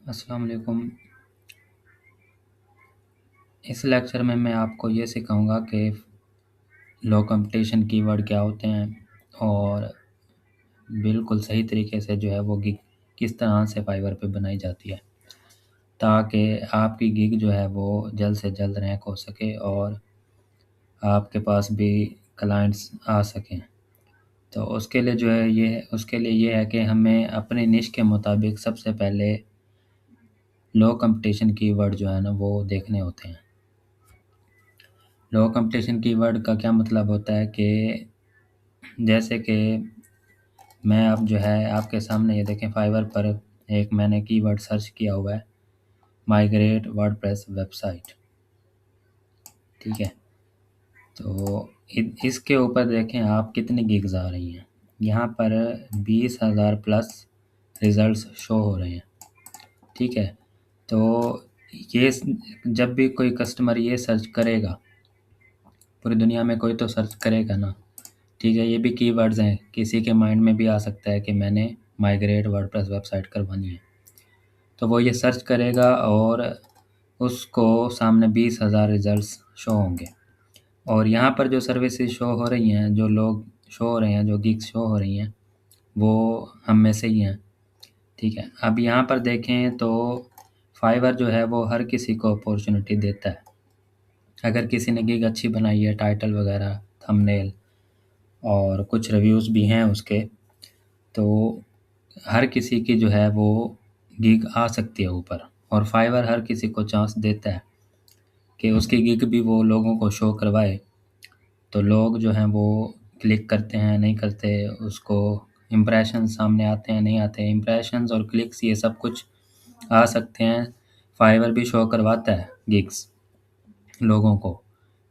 अस्सलाम वालेकुम। इस लेक्चर में मैं आपको ये सिखाऊंगा कि लो कंपटीशन कीवर्ड क्या होते हैं और बिल्कुल सही तरीके से जो है वो गिग किस तरह से फाइवर पे बनाई जाती है, ताकि आपकी गिग जो है वो जल्द से जल्द रैंक हो सके और आपके पास भी क्लाइंट्स आ सकें। तो उसके लिए ये है कि हमें अपने निश के मुताबिक सबसे पहले लो कंपटीशन कीवर्ड जो है ना वो देखने होते हैं। लो कंपटीशन कीवर्ड का क्या मतलब होता है कि जैसे कि मैं अब जो है आपके सामने ये देखें, फाइवर पर एक मैंने कीवर्ड सर्च किया हुआ है, माइग्रेट वर्डप्रेस वेबसाइट। ठीक है, तो इसके ऊपर देखें आप कितनी गिग्स आ रही हैं। यहाँ पर 20,000 प्लस रिजल्ट्स शो हो रहे हैं। ठीक है, तो ये जब भी कोई कस्टमर ये सर्च करेगा, पूरी दुनिया में कोई तो सर्च करेगा ना। ठीक है, ये भी कीवर्ड्स हैं, किसी के माइंड में भी आ सकता है कि मैंने माइग्रेट वर्डप्रेस वेबसाइट करवानी है, तो वो ये सर्च करेगा और उसको सामने 20,000 रिजल्ट्स शो होंगे। और यहाँ पर जो सर्विसेज शो हो रही हैं, जो लोग शो हो रहे हैं, जो गिग्स शो हो रही हैं, वो हम में से ही हैं। ठीक है, अब यहाँ पर देखें तो फाइवर जो है वो हर किसी को अपॉर्चुनिटी देता है। अगर किसी ने गिग अच्छी बनाई है, टाइटल वगैरह, थंबनेल और कुछ रिव्यूज़ भी हैं उसके, तो हर किसी की जो है वो गिग आ सकती है ऊपर। और फाइवर हर किसी को चांस देता है कि उसकी गिग भी वो लोगों को शो करवाए। तो लोग जो हैं वो क्लिक करते हैं, नहीं करते, उसको इम्प्रेशन सामने आते हैं, नहीं आते। इम्प्रेशंस और क्लिक्स ये सब कुछ आ सकते हैं, फाइवर भी शो करवाता है गिग्स लोगों को।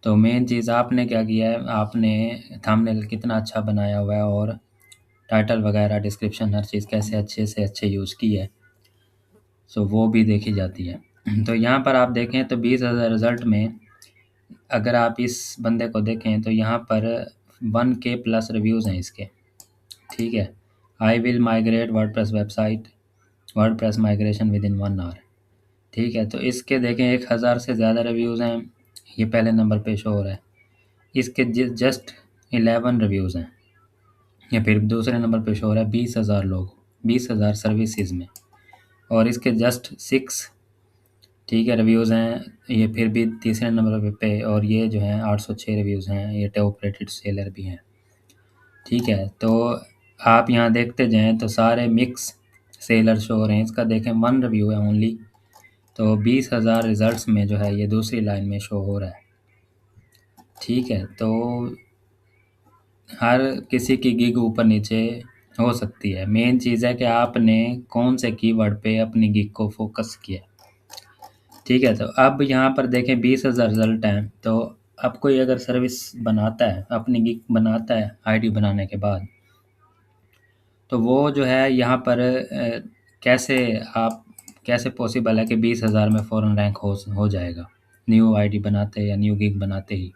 तो मेन चीज़ आपने क्या किया है, आपने थंबनेल कितना अच्छा बनाया हुआ है और टाइटल वगैरह, डिस्क्रिप्शन, हर चीज़ कैसे अच्छे से अच्छे यूज़ की है, सो वो भी देखी जाती है। तो यहाँ पर आप देखें तो 20,000 रिज़ल्ट में अगर आप इस बंदे को देखें तो यहाँ पर 1K प्लस रिव्यूज़ हैं इसके। ठीक है, I will migrate WordPress website, WordPress migration within 1 hour. ठीक है, तो इसके देखें 1,000 से ज़्यादा रिव्यूज़ हैं, ये पहले नंबर पे शो हो रहा है। इसके जस्ट 11 रिव्यूज़ हैं, या फिर दूसरे नंबर पे शो हो रहा है 20,000 लोग, 20,000 सर्विसेज में, और इसके जस्ट 6 ठीक है रिव्यूज़ हैं, ये फिर भी तीसरे नंबर पे। और ये जो हैं 806 रिव्यूज़ हैं, ये टॉप रेटेड सेलर भी हैं। ठीक है, तो आप यहाँ देखते जाएं तो सारे मिक्स सेलर शो हो रहे हैं। इसका देखें 1 रिव्यू है ओनली, तो 20,000 रिजल्ट्स में जो है ये दूसरी लाइन में शो हो रहा है। ठीक है, तो हर किसी की गिग ऊपर नीचे हो सकती है। मेन चीज़ है कि आपने कौन से कीवर्ड पे अपनी गिग को फोकस किया। ठीक है, तो अब यहाँ पर देखें 20,000 रिजल्ट हैं। तो अब कोई अगर सर्विस बनाता है, अपनी गिग बनाता है आईडी बनाने के बाद, तो वो जो है यहाँ पर कैसे आप कैसे पॉसिबल है कि 20,000 में फ़ौरन रैंक हो जाएगा न्यू आईडी बनाते या न्यू गिग बनाते ही।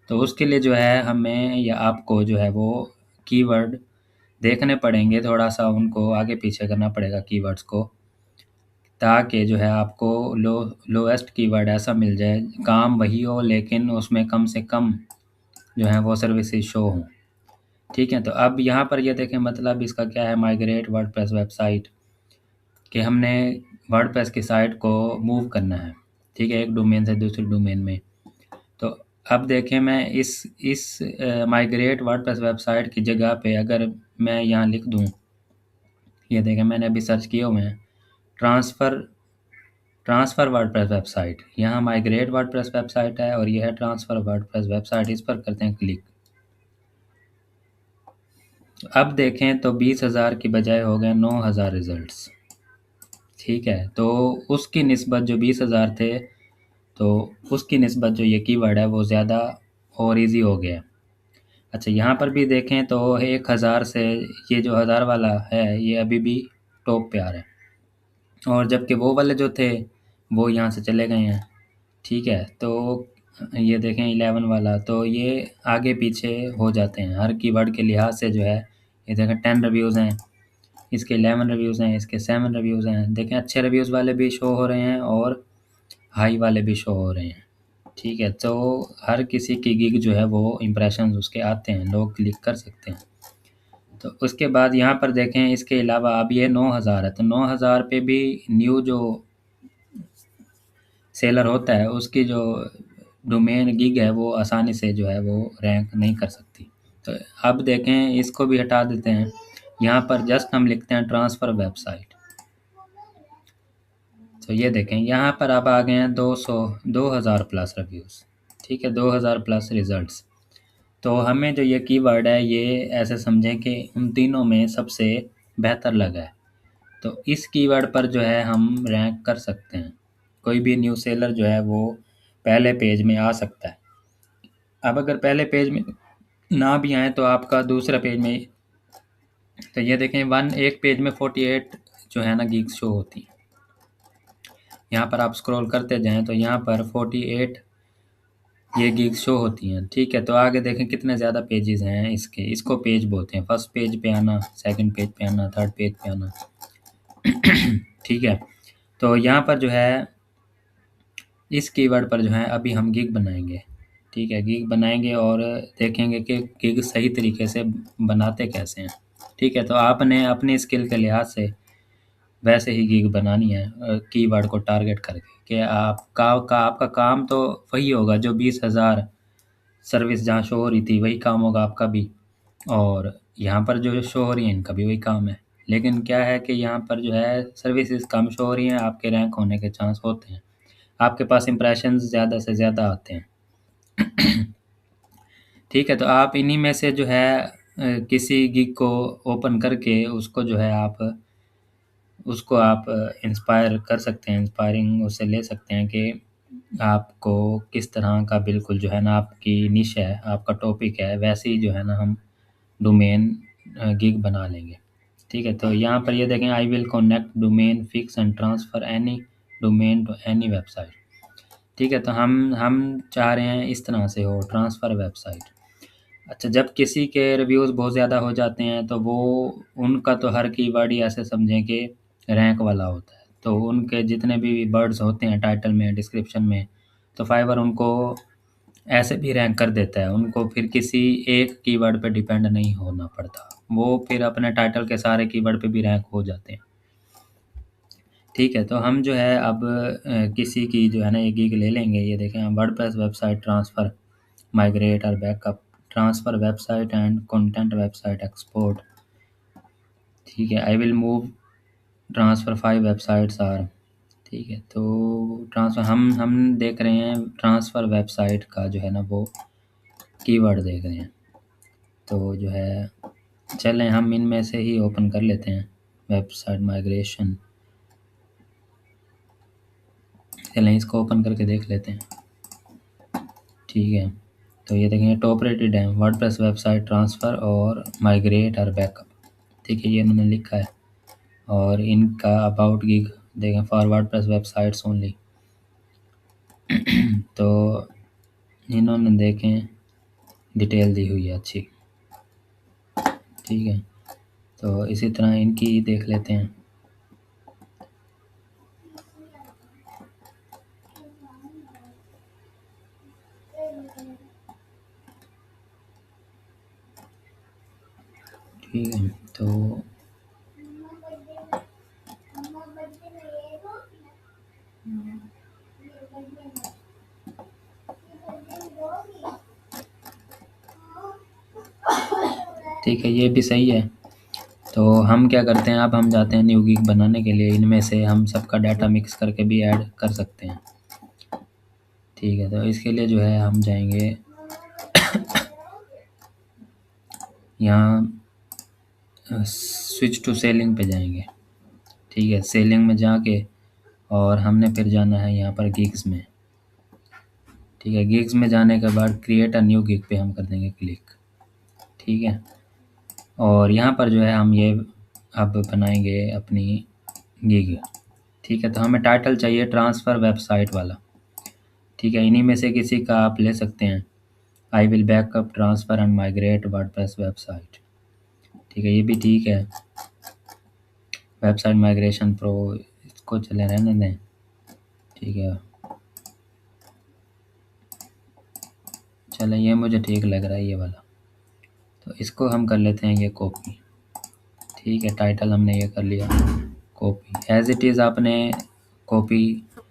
तो उसके लिए जो है हमें या आपको जो है वो कीवर्ड देखने पड़ेंगे, थोड़ा-सा उनको आगे पीछे करना पड़ेगा कीवर्ड्स को, ताकि जो है आपको लोएस्ट कीवर्ड ऐसा मिल जाए, काम वही हो लेकिन उसमें कम से कम जो है वो सर्विसेज शो हों। ठीक है, तो अब यहाँ पर ये देखें, मतलब इसका क्या है, माइग्रेट वर्डप्रेस वेबसाइट, कि हमने वर्डप्रेस की साइट को मूव करना है। ठीक है, एक डोमेन से दूसरे डोमेन में। तो अब देखें, मैं इस माइग्रेट वर्डप्रेस वेबसाइट की जगह पे अगर मैं यहाँ लिख दूँ, ये देखें मैंने अभी सर्च किया हुए हैं, ट्रांसफ़र ट्रांसफ़र वर्डप्रेस वेबसाइट। यहाँ माइग्रेट वर्डप्रेस वेबसाइट है और यह है ट्रांसफ़र वर्डप्रेस वेबसाइट। इस पर करते हैं क्लिक। अब देखें तो 20,000 की बजाय हो गए 9,000 रिज़ल्ट्स। ठीक है, तो उसकी निस्बत जो 20,000 थे, तो उसकी निस्बत जो ये कीवर्ड है वो ज़्यादा और इजी हो गया। अच्छा, यहाँ पर भी देखें तो 1,000 से ये जो 1,000 वाला है ये अभी भी टॉप पे आ रहा है, और जबकि वो वाले जो थे वो यहाँ से चले गए हैं। ठीक है, तो ये देखें 11 वाला, तो ये आगे पीछे हो जाते हैं हर कीवर्ड के लिहाज से जो है। ये देखें 10 रिव्यूज़ हैं, इसके 11 रिव्यूज़ हैं, इसके 7 रिव्यूज़ हैं। देखें अच्छे रिव्यूज़ वाले भी शो हो रहे हैं और हाई वाले भी शो हो रहे हैं। ठीक है, तो हर किसी की गिग जो है वो इम्प्रेशंस उसके आते हैं, लोग क्लिक कर सकते हैं। तो उसके बाद यहाँ पर देखें इसके अलावा अब ये 9000 है, तो 9000 पे भी न्यू जो सेलर होता है उसकी जो डोमेन गिग है वो आसानी से जो है वो रैंक नहीं कर सकती। तो अब देखें इसको भी हटा देते हैं। यहाँ पर जस्ट हम लिखते हैं ट्रांसफ़र वेबसाइट। तो ये देखें यहाँ पर अब आ गए हैं 2000 प्लस रिव्यूज़। ठीक है, 2000 प्लस रिज़ल्ट्स। तो हमें जो ये कीवर्ड है ये ऐसे समझें कि उन तीनों में सबसे बेहतर लगा है। तो इस कीवर्ड पर जो है हम रैंक कर सकते हैं। कोई भी न्यू सेलर जो है वो पहले पेज में आ सकता है। अब अगर पहले पेज में ना भी आए तो आपका दूसरा पेज में, तो ये देखें एक पेज में 48 जो है ना गिग्स शो होती हैं। यहाँ पर आप स्क्रॉल करते जाएं तो यहाँ पर 48 ये गिग्स शो होती हैं। ठीक है, तो आगे देखें कितने ज़्यादा पेजेस हैं इसके, इसको पेज बोलते हैं। फर्स्ट पेज पे आना, सेकंड पेज पे आना, थर्ड पेज पे आना। ठीक है, तो यहाँ पर जो है इस कीवर्ड पर जो है अभी हम गिग बनाएंगे। ठीक है, गिग बनाएंगे और देखेंगे कि गिग सही तरीके से बनाते कैसे हैं। ठीक है, तो आपने अपनी स्किल के लिहाज से वैसे ही गिग बनानी है कीवर्ड को टारगेट करके कि आपका काम तो वही होगा जो 20,000 सर्विस जहाँ शो हो रही थी वही काम होगा आपका भी, और यहाँ पर जो शो हो रही है इनका भी वही काम है। लेकिन क्या है कि यहाँ पर जो है सर्विसेज कम शो हो रही हैं, आपके रैंक होने के चांस होते हैं, आपके पास इंप्रेशंस ज़्यादा से ज़्यादा आते हैं। ठीक है, तो आप इन्हीं में से जो है किसी गिग को ओपन करके उसको आप इंस्पायर कर सकते हैं, इंस्पायरिंग उससे ले सकते हैं कि आपको किस तरह का बिल्कुल जो है ना आपकी निश है, आपका टॉपिक है, वैसे ही जो है ना हम डोमेन गिग बना लेंगे। ठीक है, तो यहाँ पर ये देखें I will connect domain fix and transfer any domain to any website. ठीक है, तो हम चाह रहे हैं इस तरह से हो ट्रांसफ़र वेबसाइट। अच्छा, जब किसी के रिव्यूज़ बहुत ज़्यादा हो जाते हैं तो वो उनका तो हर कीवर्ड ही ऐसे समझें कि रैंक वाला होता है। तो उनके जितने भी वर्ड्स होते हैं टाइटल में, डिस्क्रिप्शन में, तो फाइवर उनको ऐसे भी रैंक कर देता है। उनको फिर किसी एक कीवर्ड पे डिपेंड नहीं होना पड़ता। वो फिर अपने टाइटल के सारे कीवर्ड पे भी रैंक हो जाते हैं। ठीक है, तो हम जो है अब किसी की जो है ना ये गिग ले लेंगे। ये देखें हम वर्डप्रेस वेबसाइट ट्रांसफ़र, माइग्रेट और backup, transfer website and content website export. ठीक है, I will move transfer 5 websites or. ठीक है, तो ट्रांसफ़र हम देख रहे हैं ट्रांसफ़र वेबसाइट का जो है ना वो कीवर्ड देख रहे हैं। तो जो है चलें हम इनमें से ही ओपन कर लेते हैं वेबसाइट माइग्रेशन। चलें इसको ओपन करके देख लेते हैं। ठीक है, तो ये देखें टॉप रेटेड है वर्डप्रेस वेबसाइट ट्रांसफ़र और माइग्रेट और बैकअप। ठीक है, ये इन्होंने लिखा है और इनका अबाउट गिग देखें फॉर वर्डप्रेस वेबसाइट्स ओनली। तो इन्होंने देखें डिटेल दी हुई है अच्छी। ठीक है, तो इसी तरह इनकी देख लेते हैं। ठीक है, तो ठीक है, ये भी सही है। तो हम क्या करते हैं, अब हम जाते हैं न्यू गिग बनाने के लिए। इनमें से हम सबका डाटा मिक्स करके भी ऐड कर सकते हैं। ठीक है, तो इसके लिए जो है हम जाएंगे यहाँ स्विच टू सेलिंग पे जाएंगे। ठीक है, सेलिंग में जाके और हमने फिर जाना है यहाँ पर गिग्स में। ठीक है, गिग्स में जाने के बाद क्रिएट अ न्यू गिग पे हम कर देंगे क्लिक। ठीक है, और यहाँ पर जो है हम ये अब बनाएंगे अपनी गिग। ठीक है, तो हमें टाइटल चाहिए ट्रांसफ़र वेबसाइट वाला। ठीक है, इन्हीं में से किसी का आप ले सकते हैं। I will backup transfer and migrate WordPress website. ठीक है, ये भी ठीक है। वेबसाइट माइग्रेशन प्रो, इसको चले रहने दें, ठीक है। चले, ये मुझे ठीक लग रहा है ये वाला, तो इसको हम कर लेते हैं ये कॉपी, ठीक है। टाइटल हमने ये कर लिया कॉपी, एज इट इज़ आपने कॉपी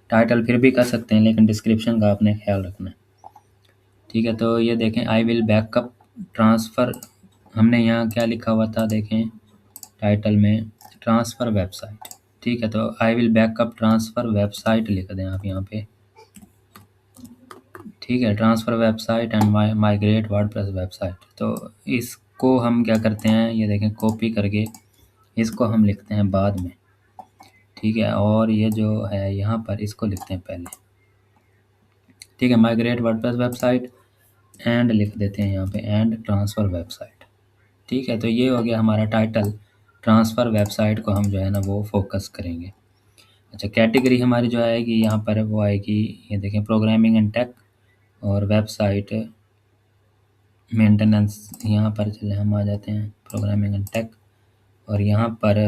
टाइटल फिर भी कर सकते हैं, लेकिन डिस्क्रिप्शन का आपने ख्याल रखना है, ठीक है। तो ये देखें, आई विल बैकअप ट्रांसफ़र, हमने यहाँ क्या लिखा हुआ था देखें टाइटल में, ट्रांसफ़र वेबसाइट, ठीक है। तो I will backup transfer website लिख दें आप यहाँ पे, ठीक है। Transfer website and migrate WordPress website, तो इसको हम क्या करते हैं, ये देखें कॉपी करके इसको हम लिखते हैं बाद में, ठीक है। और ये जो है यहाँ पर इसको लिखते हैं पहले, ठीक है। माइग्रेट वर्डप्रेस वेबसाइट एंड लिख देते हैं यहाँ पे, एंड ट्रांसफ़र वेबसाइट, ठीक है। तो ये हो गया हमारा टाइटल, ट्रांसफ़र वेबसाइट को हम जो है ना वो फोकस करेंगे। अच्छा, कैटेगरी हमारी जो आएगी यहाँ पर वो आएगी, ये देखें प्रोग्रामिंग एंड टेक और वेबसाइट मेंटेनेंस, यहाँ पर चले हम आ जाते हैं प्रोग्रामिंग एंड टेक, और यहाँ पर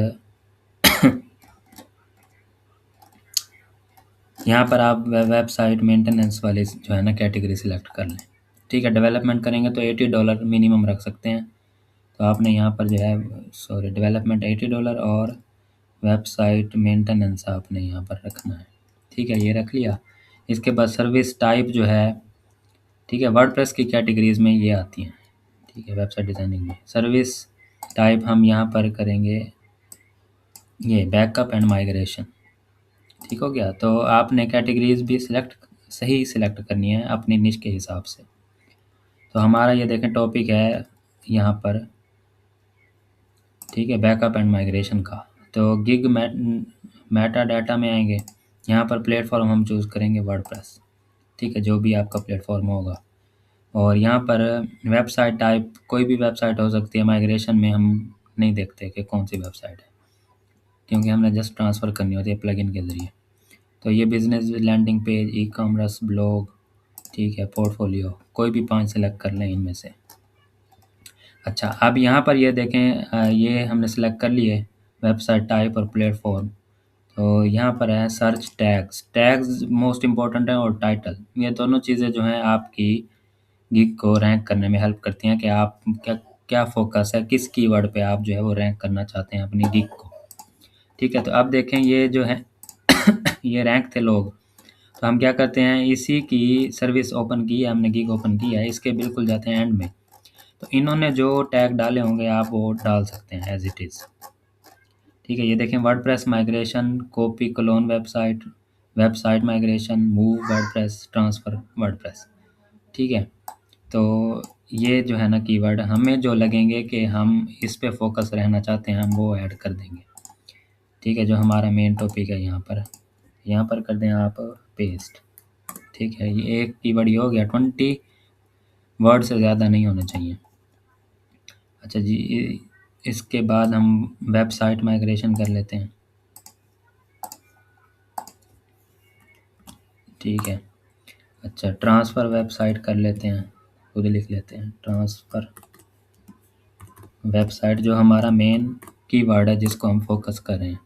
यहाँ पर आप वेबसाइट मेंटेनेंस वाली जो है ना कैटेगरी सिलेक्ट कर लें, ठीक है। डेवलपमेंट करेंगे तो $80 मिनिमम रख सकते हैं, तो आपने यहाँ पर जो है सॉरी डेवलपमेंट $80 और वेबसाइट मेंटेनेंस आपने यहाँ पर रखना है, ठीक है। ये रख लिया। इसके बाद सर्विस टाइप जो है, ठीक है, वर्डप्रेस की कैटेगरीज में ये आती हैं, ठीक है। वेबसाइट डिज़ाइनिंग में सर्विस टाइप हम यहाँ पर करेंगे ये बैकअप एंड माइग्रेशन, ठीक हो गया। तो आपने कैटेगरीज भी सही सिलेक्ट करनी है अपनी निश के हिसाब से। तो हमारा ये देखें टॉपिक है यहाँ पर, ठीक है, बैकअप एंड माइग्रेशन का। तो गिग मेटा डाटा में आएंगे, यहाँ पर प्लेटफॉर्म हम चूज़ करेंगे वर्डप्रेस, ठीक है, जो भी आपका प्लेटफॉर्म होगा। और यहाँ पर वेबसाइट टाइप कोई भी वेबसाइट हो सकती है, माइग्रेशन में हम नहीं देखते कि कौन सी वेबसाइट है, क्योंकि हमने जस्ट ट्रांसफ़र करनी होती है प्लगइन के ज़रिए। तो ये business landing page, e-commerce, blog, ठीक है, पोर्टफोलियो, कोई भी 5 सेलेक्ट कर लें इनमें से। अच्छा, अब यहाँ पर ये देखें ये हमने सेलेक्ट कर लिए वेबसाइट टाइप और प्लेटफॉर्म। तो यहाँ पर है search tags, tags most important है, और टाइटल, ये दोनों चीज़ें जो हैं आपकी गिग को रैंक करने में हेल्प करती हैं कि आप क्या क्या फोकस है, किस कीवर्ड पे आप जो है वो रैंक करना चाहते हैं अपनी गिग को, ठीक है। तो अब देखें ये जो है ये रैंक थे लोग, तो हम क्या करते हैं, इसी की सर्विस ओपन की है हमने, गिग ओपन की है, इसके बिल्कुल जाते हैं एंड में। तो इन्होंने जो टैग डाले होंगे आप वो डाल सकते हैं एज इट इज़, ठीक है। ये देखें WordPress migration, copy clone website, website migration, move WordPress, transfer WordPress, ठीक है। तो ये जो है ना कीवर्ड हमें जो लगेंगे कि हम इस पे फोकस रहना चाहते हैं, हम वो ऐड कर देंगे, ठीक है। जो हमारा मेन टॉपिक है यहाँ पर कर दें आप पेस्ट, ठीक है। ये एक कीवर्ड ये हो गया, 20 वर्ड से ज़्यादा नहीं होने चाहिए। अच्छा जी, इसके बाद हम वेबसाइट माइग्रेशन कर लेते हैं, ठीक है। अच्छा, ट्रांसफ़र वेबसाइट कर लेते हैं, खुद लिख लेते हैं ट्रांसफ़र वेबसाइट, जो हमारा मेन कीवर्ड है जिसको हम फोकस कर रहे हैं,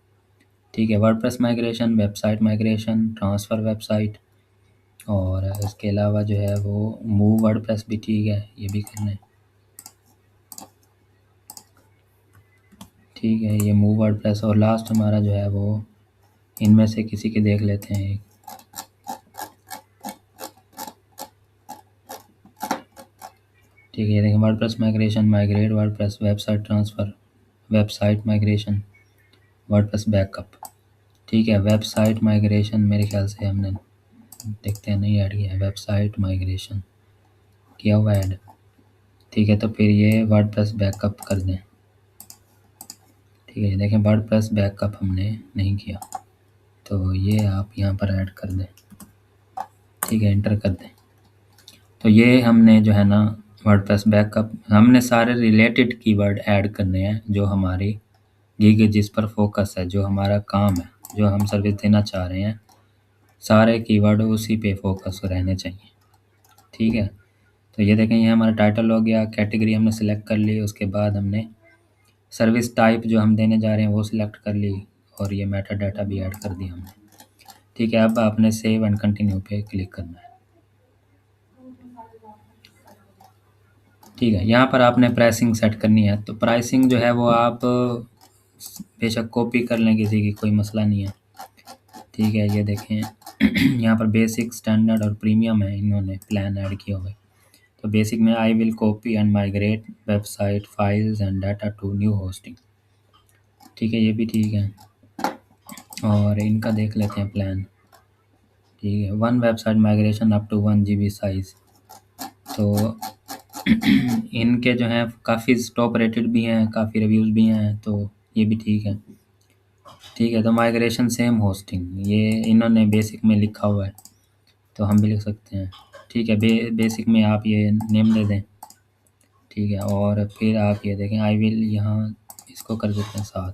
ठीक है। WordPress migration, website migration, transfer website, और इसके अलावा जो है वो मूव वर्डप्रेस भी ठीक है, ये भी कर लें, ठीक है। ये मूव वर्डप्रेस, और लास्ट हमारा जो है वो इनमें से किसी के देख लेते हैं एक, ठीक है। ये देखें WordPress migration, migrate WordPress, website transfer, website migration, WordPress backup, ठीक है। वेबसाइट माइग्रेशन मेरे ख्याल से हमने देखते हैं नहीं ऐड किया है, वेबसाइट माइग्रेशन किया हुआ ऐड, ठीक है। तो फिर ये वर्डप्रेस बैकअप कर दें, ठीक है। देखें वर्डप्रेस बैकअप हमने नहीं किया, तो ये आप यहाँ पर ऐड कर दें, ठीक है, एंटर कर दें। तो ये हमने जो है ना वर्डप्रेस बैकअप, हमने सारे रिलेटेड कीवर्ड ऐड करने हैं जो हमारी गिग जिस पर फोकस है, जो हमारा काम है, जो हम सर्विस देना चाह रहे हैं, सारे कीवर्ड उसी पे फोकस रहने चाहिए, ठीक है। तो ये देखें, ये हमारा टाइटल हो गया, कैटेगरी हमने सेलेक्ट कर ली, उसके बाद हमने सर्विस टाइप जो हम देने जा रहे हैं वो सिलेक्ट कर ली, और ये मेटा डाटा भी ऐड कर दिया हमने। ठीक है, अब आपने सेव एंड कंटिन्यू पे क्लिक करना है। ठीक है, यहाँ पर आपने प्राइसिंग सेट करनी है। तो प्राइसिंग जो है वो आप बेशक कॉपी कर लें, किसी की कोई मसला नहीं है। ठीक है, ये देखें यहाँ पर बेसिक, स्टैंडर्ड और प्रीमियम है, इन्होंने प्लान ऐड किया हुआ है। तो बेसिक में I will copy and migrate website files and data to new hosting. ठीक है, ये भी ठीक है। और इनका देख लेते हैं प्लान। ठीक है, 1 website migration up to 1 GB size. तो इनके जो हैं काफ़ी टॉप रेटेड भी हैं, काफ़ी रिव्यूज़ भी हैं, तो ये भी ठीक है। ठीक है, तो माइग्रेशन सेम होस्टिंग, ये इन्होंने बेसिक में लिखा हुआ है, तो हम भी लिख सकते हैं। ठीक है, बेसिक में आप ये नेम दे दें। ठीक है, और फिर आप ये देखें आई विल, यहाँ इसको कर देते हैं 7।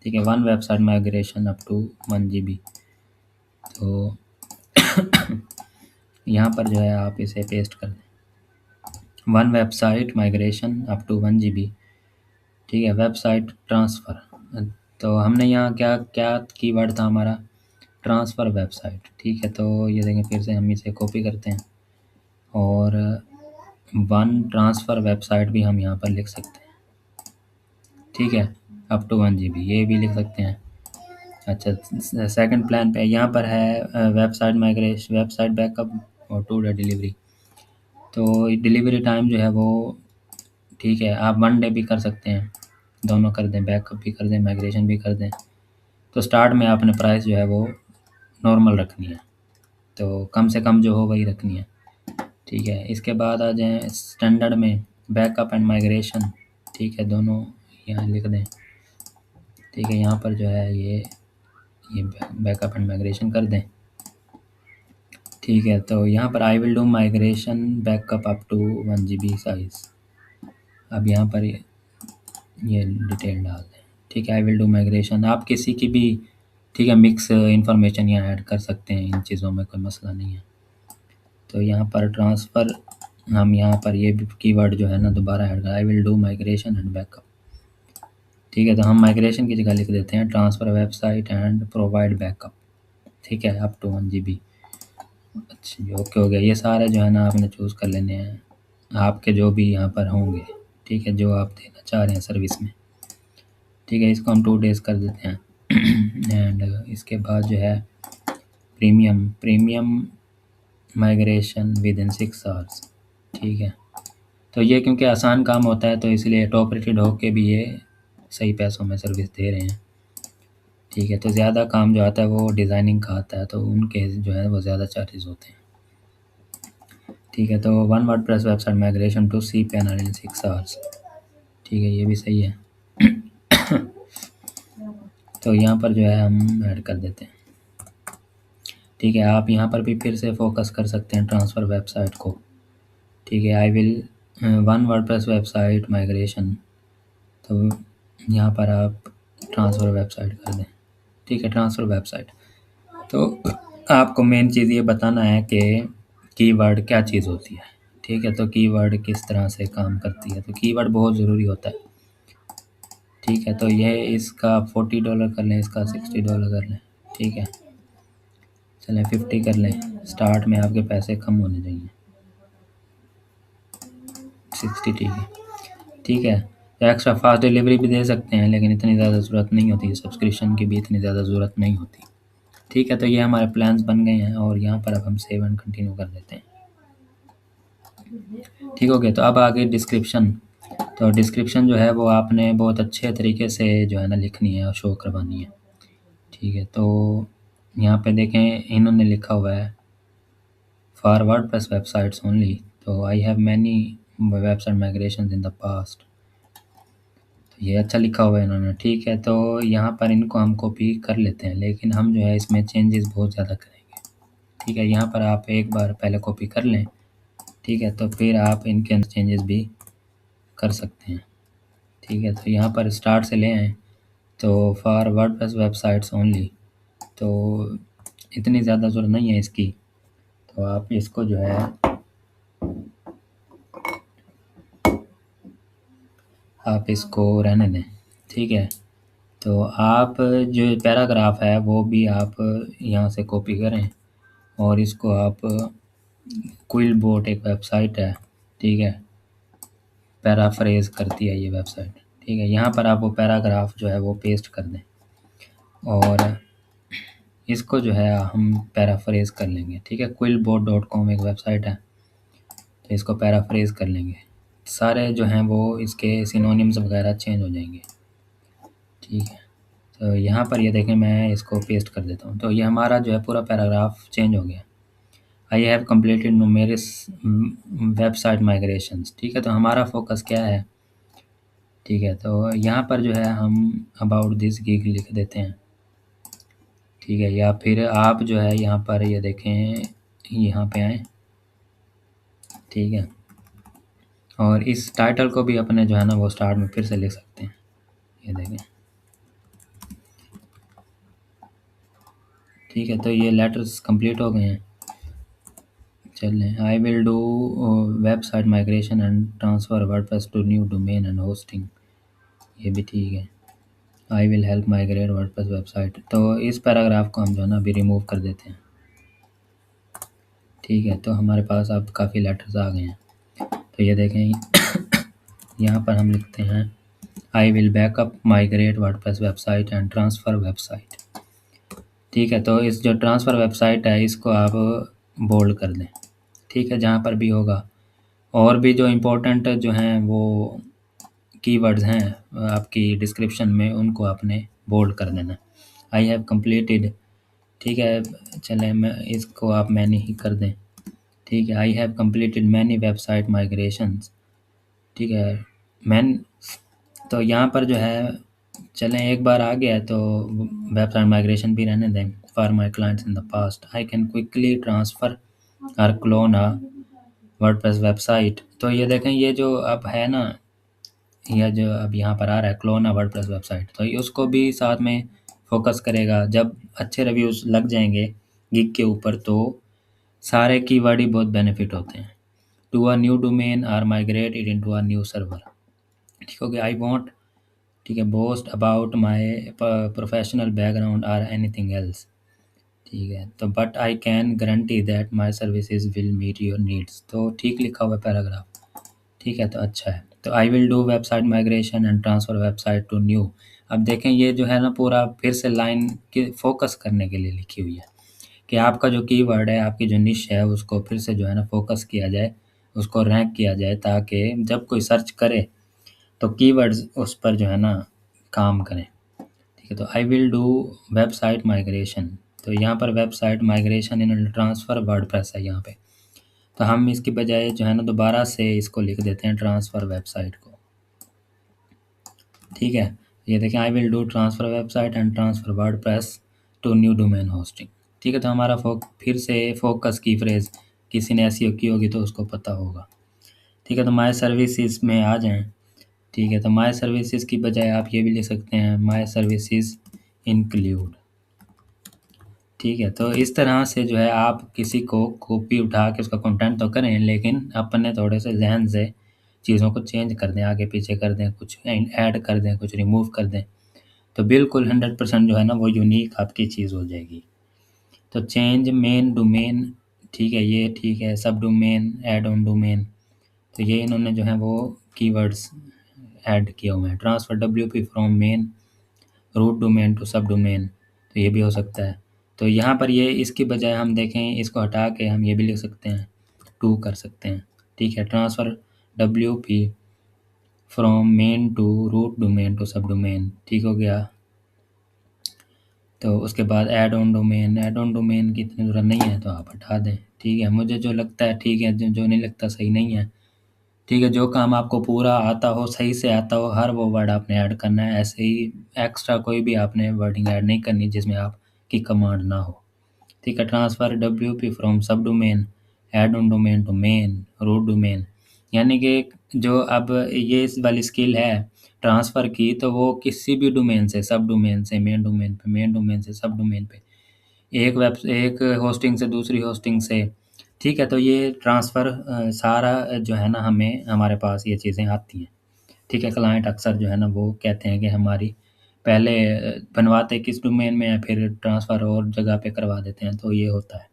ठीक है, 1 website migration up to 1 GB। तो यहाँ पर जो है आप इसे पेस्ट कर दें, 1 website migration up to 1 GB। ठीक है, वेबसाइट ट्रांसफ़र, तो हमने यहाँ क्या क्या कीवर्ड था हमारा, ट्रांसफ़र वेबसाइट। ठीक है, तो ये देखें फिर से हम इसे कॉपी करते हैं और 1 ट्रांसफ़र वेबसाइट भी हम यहाँ पर लिख सकते हैं। ठीक है, अप टू 1 GB ये भी लिख सकते हैं। अच्छा, सेकंड प्लान पे यहाँ पर है वेबसाइट माइग्रेशन, वेबसाइट बैकअप और 2 डे डिलीवरी। तो डिलीवरी टाइम जो है वो, ठीक है, आप 1 डे भी कर सकते हैं, दोनों कर दें, बैकअप भी कर दें, माइग्रेशन भी कर दें। तो स्टार्ट में आपने प्राइस जो है वो नॉर्मल रखनी है, तो कम से कम जो हो वही रखनी है। ठीक है, इसके बाद आ जाएँ स्टैंडर्ड में, बैकअप एंड माइग्रेशन। ठीक है, दोनों यहाँ लिख दें। ठीक है, यहाँ पर जो है ये बैकअप एंड माइग्रेशन कर दें। ठीक है, तो यहाँ पर I will do migration backup up to 1 GB size. अब यहाँ पर ये डिटेल डाल दें। ठीक है, आई विल डू माइग्रेशन, आप किसी की भी, ठीक है, मिक्स इन्फॉर्मेशन यहाँ ऐड कर सकते हैं, इन चीज़ों में कोई मसला नहीं है। तो यहाँ पर ट्रांसफ़र, हम यहाँ पर ये भी कीवर्ड जो है ना दोबारा ऐड कर, आई will do migration and backup. ठीक है, तो हम माइग्रेशन की जगह लिख देते हैं transfer website and provide backup. ठीक है, अप टू 1 GB। अच्छा जी, ओके हो गया। ये सारे जो है ना आपने चूज़ कर लेने हैं, आपके जो भी यहाँ पर होंगे। ठीक है, जो आप देना चाह रहे हैं सर्विस में। ठीक है, इसको हम 2 डेज़ कर देते हैं एंड इसके बाद जो है premium migration with in 6 hours. ठीक है, तो ये क्योंकि आसान काम होता है तो इसलिए टॉप रेटेड होके भी ये सही पैसों में सर्विस दे रहे हैं। ठीक है, तो ज़्यादा काम जो आता है वो डिज़ाइनिंग का आता है, तो उनके जो है वो ज़्यादा चार्जेस होते हैं। ठीक है, तो 1 WordPress website migration to cPanel in 6 hours. ठीक है, ये भी सही है। तो यहाँ पर जो है हम ऐड कर देते हैं। ठीक है, आप यहाँ पर भी फिर से फोकस कर सकते हैं ट्रांसफ़र वेबसाइट को। ठीक है, I will 1 WordPress website migration, तो यहाँ पर आप ट्रांसफ़र वेबसाइट कर दें। ठीक है, ट्रांसफ़र वेबसाइट, तो आपको मेन चीज़ ये बताना है कि कीवर्ड क्या चीज़ होती है। ठीक है, तो कीवर्ड किस तरह से काम करती है, तो कीवर्ड बहुत ज़रूरी होता है। ठीक है, तो ये इसका $40 कर लें, इसका $60 कर लें। ठीक है, चलें 50 कर लें, स्टार्ट में आपके पैसे कम होने चाहिए। 60 ठीक है। ठीक है, तो एक्स्ट्रा फास्ट डिलीवरी भी दे सकते हैं, लेकिन इतनी ज़्यादा ज़रूरत नहीं होती, सब्सक्रिप्शन की भी इतनी ज़्यादा ज़रूरत नहीं होती। ठीक है, तो ये हमारे प्लान्स बन गए हैं और यहाँ पर अब हम सेव एंड कंटिन्यू कर देते हैं। ठीक हो गया, तो अब आगे डिस्क्रिप्शन। तो डिस्क्रिप्शन जो है वो आपने बहुत अच्छे तरीके से जो है ना लिखनी है और शो करवानी है। ठीक है, तो यहाँ पे देखें इन्होंने लिखा हुआ है फॉर वर्डप्रेस वेबसाइट्स ओनली, तो I have many website migration in the past. तो ये अच्छा लिखा हुआ है इन्होंने। ठीक है, तो यहाँ पर इनको हम कॉपी कर लेते हैं, लेकिन हम जो है इसमें चेंजेस बहुत ज़्यादा करेंगे। ठीक है, यहाँ पर आप एक बार पहले कॉपी कर लें। ठीक है, तो फिर आप इनके अंदर चेंजेस भी कर सकते हैं। ठीक है, तो यहाँ पर स्टार्ट से ले आएँ, तो फॉर वर्डप्रेस वेबसाइट्स ओनली, तो इतनी ज़्यादा ज़रूरत नहीं है इसकी, तो आप इसको जो है आप इसको रहने दें। ठीक है, तो आप जो पैराग्राफ है वो भी आप यहाँ से कॉपी करें और इसको आप क्विलबोट एक वेबसाइट है, ठीक है, पैराफ्रेज करती है ये वेबसाइट, ठीक है, यहाँ पर आप वो पैराग्राफ जो है वो पेस्ट कर दें और इसको जो है हम पैराफ्रेज कर लेंगे, ठीक है। quillbot.com एक वेबसाइट है, तो इसको पैराफ्रेज कर लेंगे, सारे जो हैं वो इसके सिनोनिम्स वगैरह चेंज हो जाएंगे, ठीक है। तो यहाँ पर ये देखें, मैं इसको पेस्ट कर देता हूँ, तो ये हमारा जो है पूरा पैराग्राफ चेंज हो गया। I have completed numerous website migrations, ठीक है। तो हमारा फोकस क्या है, ठीक है, तो यहाँ पर जो है हम अबाउट दिस गिग लिख देते हैं, ठीक है, या फिर आप जो है यहाँ पर ये देखें, यहाँ पे आएँ, ठीक है, और इस टाइटल को भी अपने जो है ना वो स्टार्ट में फिर से लिख सकते हैं, ये देखें, ठीक है। तो ये लेटर्स कंप्लीट हो गए हैं। चलें, I will do website migration and transfer WordPress to new domain and hosting, ये भी ठीक है। I will help migrate WordPress website, तो इस पैराग्राफ को हम जो है ना अभी रिमूव कर देते हैं, ठीक है। तो हमारे पास अब काफ़ी लेटर्स आ गए हैं, तो ये देखें यहाँ पर हम लिखते हैं I will backup migrate WordPress website and transfer website, ठीक है। तो इस जो ट्रांसफ़र वेबसाइट है इसको आप बोल्ड कर दें, ठीक है, जहाँ पर भी होगा। और भी जो इम्पोर्टेंट जो हैं वो कीवर्ड्स हैं आपकी डिस्क्रिप्शन में, उनको आपने बोल्ड कर देना। आई हैव कंप्लीटेड, ठीक है, चलें मैं इसको आप मैनी ही कर दें, ठीक है। I have completed many website migrations, ठीक है, मैन, तो यहाँ पर जो है चलें एक बार आ गया है तो वेबसाइट माइग्रेशन भी रहने दें। For my clients in the past I can quickly transfer और क्लोन अ वर्डप्रेस वेबसाइट, तो ये देखें ये जो अब है ना, यह जो अब यहाँ पर आ रहा है क्लोन अ वर्डप्रेस वेबसाइट, तो ये उसको भी साथ में फोकस करेगा। जब अच्छे रिव्यूज़ लग जाएंगे गिग के ऊपर तो सारे कीवर्ड ही बहुत बेनिफिट होते हैं। To a new domain or migrate it into a new server, ठीक हो गया। आई वांट, ठीक है, boast about my professional background or anything else, ठीक है, तो but I can guarantee that my services will meet your needs, तो ठीक लिखा हुआ पैराग्राफ, ठीक है, तो अच्छा है। तो I will do website migration and transfer website to new, अब देखें ये जो है ना पूरा फिर से लाइन के फोकस करने के लिए लिखी हुई है कि आपका जो कीवर्ड है, आपकी जो निश है, उसको फिर से जो है ना फोकस किया जाए, उसको रैंक किया जाए, ताकि जब कोई सर्च करे तो कीवर्ड्स उस पर जो है ना काम करें, ठीक है। तो I will do website migration, तो यहाँ पर वेबसाइट माइग्रेशन इन ट्रांसफ़र वर्डप्रेस है यहाँ पे, तो हम इसकी बजाय जो है ना दोबारा से इसको लिख देते हैं ट्रांसफ़र वेबसाइट को, ठीक है। ये देखें I will do transfer website and transfer WordPress to new domain hosting, ठीक है। तो हमारा फिर से फोकस की फ्रेज़ किसी ने ऐसी की होगी तो उसको पता होगा, ठीक है। तो माय सर्विसेज में आ जाएं, ठीक है, तो माय सर्विसेज की बजाय आप ये भी लिख सकते हैं माय सर्विसेज इंक्लूड, ठीक है। तो इस तरह से जो है आप किसी को कॉपी उठा के उसका कंटेंट तो करें, लेकिन अपने थोड़े से जहन से चीज़ों को चेंज कर दें, आगे पीछे कर दें, कुछ ऐड कर दें, कुछ रिमूव कर दें, तो बिल्कुल 100% जो है ना वो यूनिक आपकी चीज़ हो जाएगी। तो चेंज मेन डोमेन, ठीक है, ये ठीक है, सब डोमेन, ऐड ऑन डोमेन, तो ये इन्होंने जो है वो कीवर्ड्स ऐड किए हुए हैं। Transfer WP from main root domain to subdomain, तो ये भी हो सकता है। तो यहाँ पर ये इसकी बजाय हम देखें, इसको हटा के हम ये भी लिख सकते हैं, टू कर सकते हैं, ठीक है। Transfer WP from main to root domain to subdomain, ठीक हो गया। तो उसके बाद add on domain, add on domain की इतनी ज़रूरत नहीं है तो आप हटा दें, ठीक है। मुझे जो लगता है ठीक है, जो नहीं लगता सही नहीं है, ठीक है। जो काम आपको पूरा आता हो, सही से आता हो, हर वो वर्ड आपने ऐड करना है, ऐसे ही एक्स्ट्रा कोई भी आपने वर्डिंग ऐड नहीं करनी जिसमें आपकी कमांड ना हो, ठीक है। Transfer WP from subdomain add on domain to main root domain, यानी कि जो अब ये इस वाली स्किल है ट्रांसफ़र की, तो वो किसी भी डोमेन से, सब डोमेन से मेन डोमेन पे, मेन डोमेन से सब डोमेन पे, एक होस्टिंग से दूसरी होस्टिंग से, ठीक है। तो ये ट्रांसफ़र सारा जो है ना हमें हमारे पास ये चीज़ें आती हैं, ठीक है। क्लाइंट अक्सर जो है ना वो कहते हैं कि हमारी पहले बनवाते किस डोमेन में है, फिर ट्रांसफ़र और जगह पे करवा देते हैं, तो ये होता है।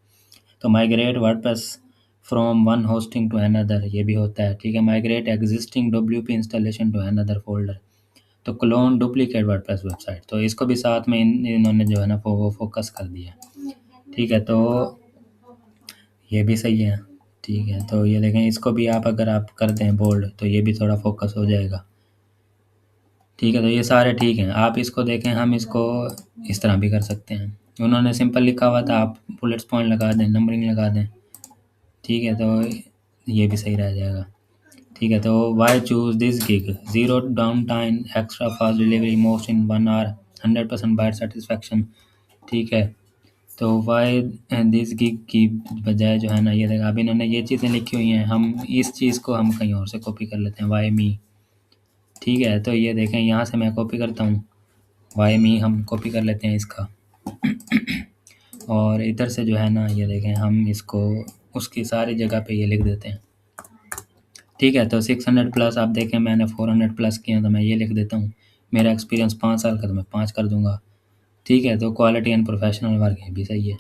तो migrate WordPress from one hosting to another, ये भी होता है, ठीक है। Migrate existing WP installation to another folder, तो क्लोन डुप्लीकेट वर्डप्रेस वेबसाइट, तो इसको भी साथ में इन्होंने जो है ना वो फोकस कर दिया, ठीक है। तो ये भी सही है, ठीक है। तो ये देखें, इसको भी आप अगर आप कर दें बोल्ड तो ये भी थोड़ा फोकस हो जाएगा, ठीक है। तो ये सारे ठीक हैं, आप इसको देखें, हम इसको इस तरह भी कर सकते हैं। उन्होंने सिंपल लिखा हुआ था, आप बुलेट्स पॉइंट लगा दें, नंबरिंग लगा दें, ठीक है। तो ये भी सही रह जाएगा, ठीक है। तो why choose this gig, zero downtime, extra fast delivery, most in 1 hour, 100% buyer satisfaction, ठीक है। तो वाई दिस गिग की बजाय जो है ना, ये देखा, अब इन्होंने ये चीज़ें लिखी हुई हैं, हम इस चीज़ को हम कहीं और से कॉपी कर लेते हैं, वाई मी, ठीक है। तो ये देखें, यहाँ से मैं कॉपी करता हूँ, वाई मी हम कॉपी कर लेते हैं इसका, और इधर से जो है ना, ये देखें, हम इसको उसकी सारी जगह पे ये लिख देते हैं, ठीक है। तो 600 प्लस, आप देखें मैंने 400 प्लस किया, तो मैं ये लिख देता हूँ। मेरा एक्सपीरियंस 5 साल का, तो मैं 5 कर दूंगा, ठीक है। तो क्वालिटी एंड प्रोफेशनल वर्क, ये भी सही है,